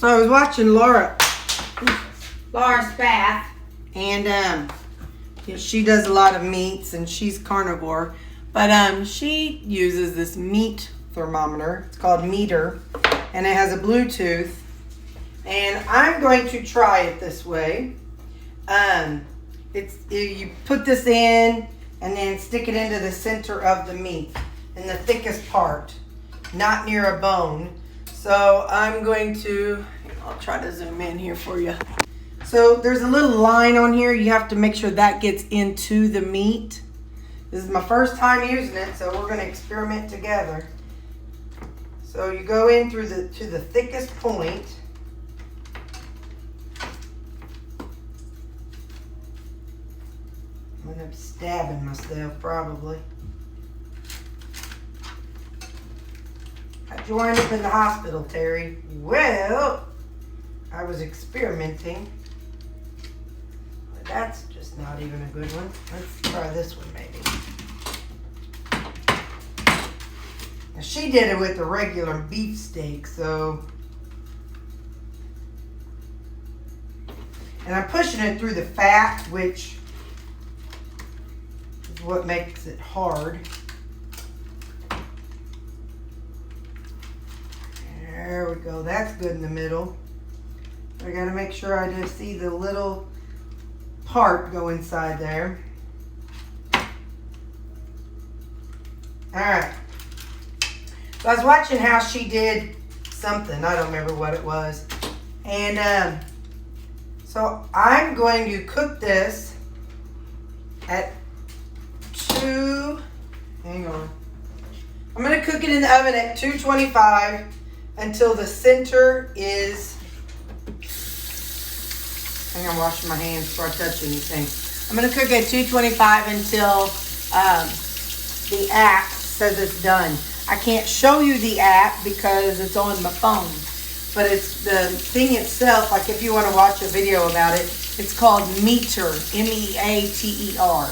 So I was watching Laura Spath, and she does a lot of meats, and she's carnivore, but she uses this meat thermometer. It's called Meter, and it has a Bluetooth, and I'm going to try it this way. You put this in and then stick it into the center of the meat, in the thickest part, not near a bone. So I'm going to, I'll try to zoom in here for you. So there's a little line on here. You have to make sure that gets into the meat. This is my first time using it, so we're going to experiment together. So you go in to the thickest point. I'm going to be stabbing myself probably. How'd you wind up in the hospital, Terry? Well, I was experimenting. That's just not even a good one. Let's try this one maybe. Now she did it with a regular beef steak, so. And I'm pushing it through the fat, which is what makes it hard. There we go. That's good in the middle. I gotta make sure I just see the little part go inside there. Alright. So I was watching how she did something. I don't remember what it was. And so I'm going to cook this at hang on. I'm going to cook it in the oven at 225 until the center is, hang on, washing my hands before I touch anything. I'm going to cook it at 225 until the app says it's done. I can't show you the app because it's on my phone, but it's the thing itself. Like if you want to watch a video about it, it's called Meter, M-E-A-T-E-R.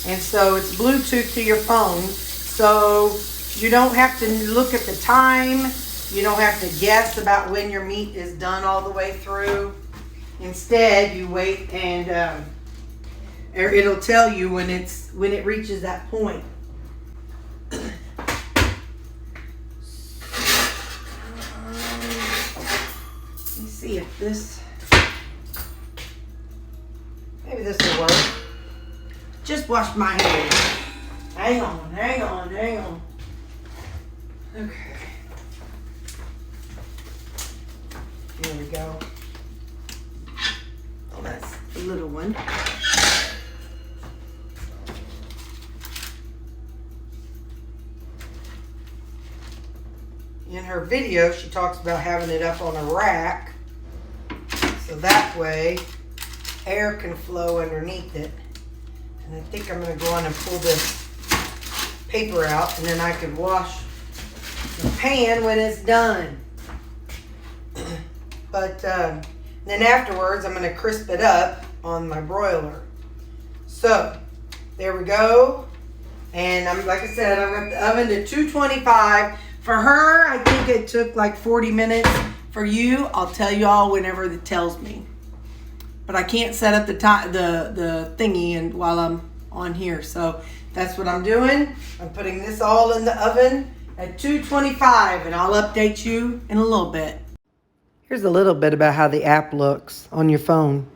And so it's Bluetooth to your phone, so you don't have to look at the time. You don't have to guess about when your meat is done all the way through. Instead, you wait and it'll tell you when it reaches that point. Let me see if this, maybe this will work. Just wash my hands. Hang on. Okay. Here we go. Oh, that's the little one. In her video, she talks about having it up on a rack, so that way air can flow underneath it. And I think I'm going to go on and pull this paper out, and then I can wash the pan when it's done. But then afterwards, I'm going to crisp it up on my broiler. So there we go. And like I said, I've got the oven to 225. For her, I think it took like 40 minutes. For you, I'll tell you all whenever it tells me. But I can't set up the thingy and while I'm on here. So that's what I'm doing. I'm putting this all in the oven at 225, and I'll update you in a little bit. Here's a little bit about how the app looks on your phone.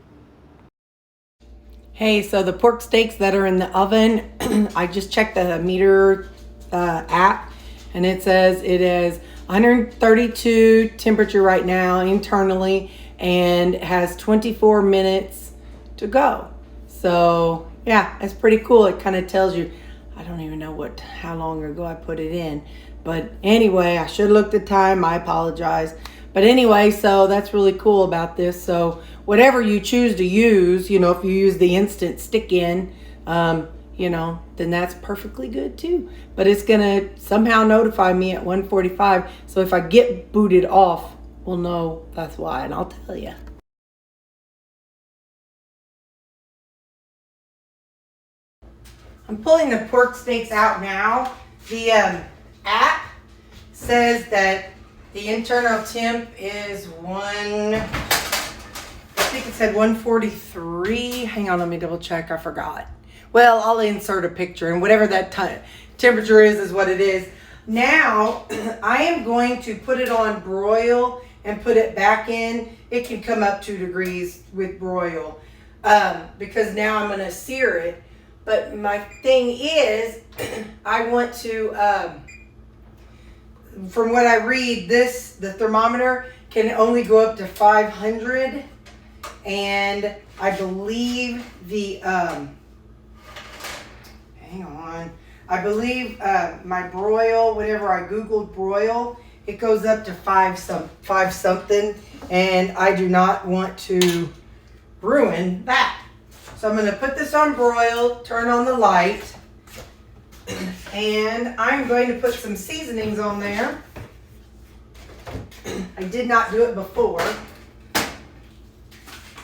Hey, so the pork steaks that are in the oven, I just checked the Meter app, and it says it is 132 temperature right now internally, and has 24 minutes to go. So yeah, it's pretty cool. It kind of tells you, I don't even know how long ago I put it in. But anyway, I should have looked at time. I apologize. But anyway, so that's really cool about this. So whatever you choose to use, if you use the instant stick in, then that's perfectly good too. But it's going to somehow notify me at 1:45. So if I get booted off, we'll know that's why, and I'll tell you. I'm pulling the pork steaks out now. The app says that The internal temp is I think it said 143. Hang on, let me double check. I forgot. Well, I'll insert a picture, and whatever that temperature is what it is. Now, I am going to put it on broil and put it back in. It can come up 2 degrees with broil because now I'm going to sear it. But my thing is, I want to, from what I read, the thermometer can only go up to 500. And I believe hang on. I believe my broil, whenever I Googled broil, it goes up to 5 something, and I do not want to ruin that. So I'm going to put this on broil, turn on the light, and I'm going to put some seasonings on there. I did not do it before. I'm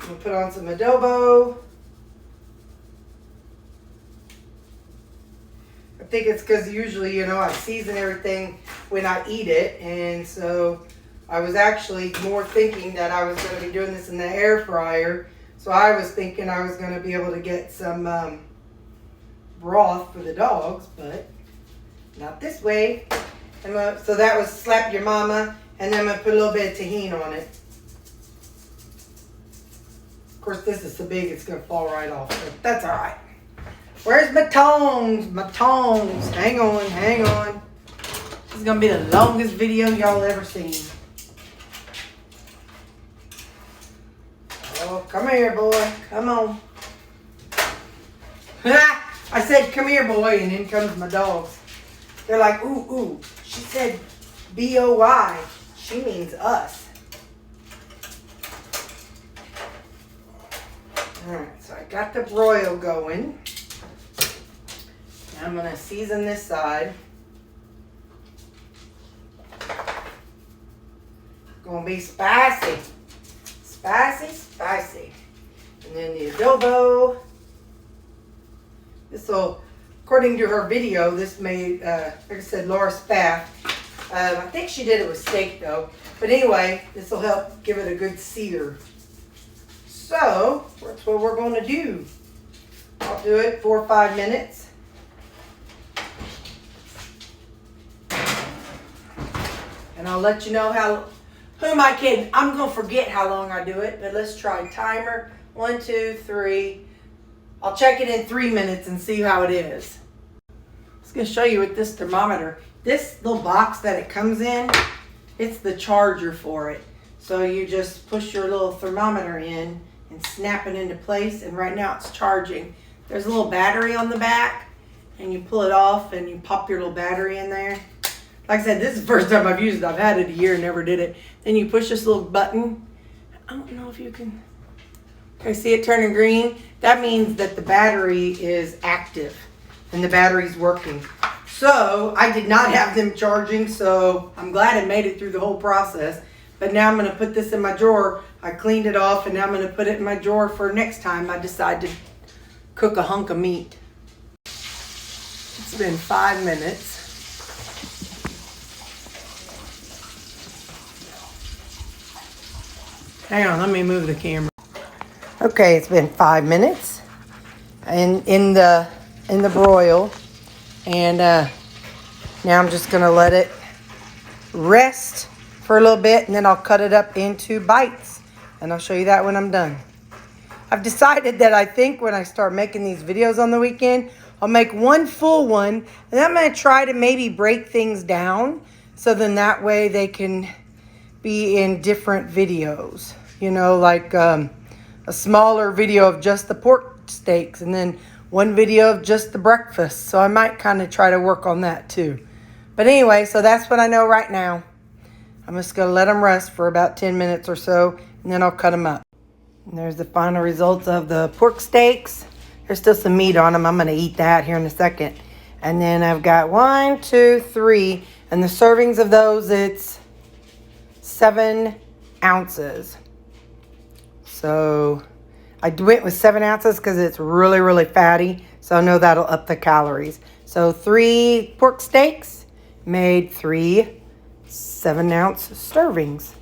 going to put on some adobo. I think it's because usually, you know, I season everything when I eat it. And so I was actually more thinking that I was going to be doing this in the air fryer. So I was thinking I was going to be able to get some broth for the dogs, but not this way. So that was slap your mama, and then I'm going to put a little bit of tahini on it. Of course, this is so big it's going to fall right off, but that's all right. Where's my tongs? My tongs. Hang on, hang on. This is going to be the longest video y'all ever seen. Oh, come here, boy. Come on. I said, come here, boy, and in comes my dogs. They're like, ooh, ooh. She said B-O-Y. She means us. All right, so I got the broil going. Now I'm going to season this side. Going to be spicy. Spicy, spicy. And then the adobo. This will, according to her video, this made, like I said, Laura Spaff. I think she did it with steak though. But anyway, this will help give it a good sear. So, that's what we're going to do. I'll do it 4 or 5 minutes. And I'll let you know who am I kidding? I'm going to forget how long I do it, but let's try timer. 1, 2, 3. I'll check it in 3 minutes and see how it is. I'm just going to show you with this thermometer. This little box that it comes in, it's the charger for it. So you just push your little thermometer in and snap it into place, and right now it's charging. There's a little battery on the back, and you pull it off and you pop your little battery in there. Like I said, this is the first time I've used it. I've had it a year and never did it. Then you push this little button. I don't know if you can. Okay, see it turning green? That means that the battery is active and the battery's working. So I did not have them charging, so I'm glad it made it through the whole process. But now I'm going to put this in my drawer. I cleaned it off, and now I'm going to put it in my drawer for next time I decide to cook a hunk of meat. It's been 5 minutes. Hang on, let me move the camera. Okay, it's been 5 minutes in the broil, and now I'm just gonna let it rest for a little bit, and then I'll cut it up into bites, and I'll show you that when I'm done. I've decided that I think when I start making these videos on the weekend, I'll make one full one, and I'm gonna try to maybe break things down, so then that way they can be in different videos. You know, like a smaller video of just the pork steaks, and then one video of just the breakfast. So I might kind of try to work on that too. But anyway, so that's what I know right now. I'm just going to let them rest for about 10 minutes or so, and then I'll cut them up. And there's the final results of the pork steaks. There's still some meat on them. I'm going to eat that here in a second. And then I've got 1, 2, 3. And the servings of those, it's 7 ounces. So I went with 7 ounces because it's really, really fatty. So I know that'll up the calories. So 3 pork steaks made 3 7-ounce servings.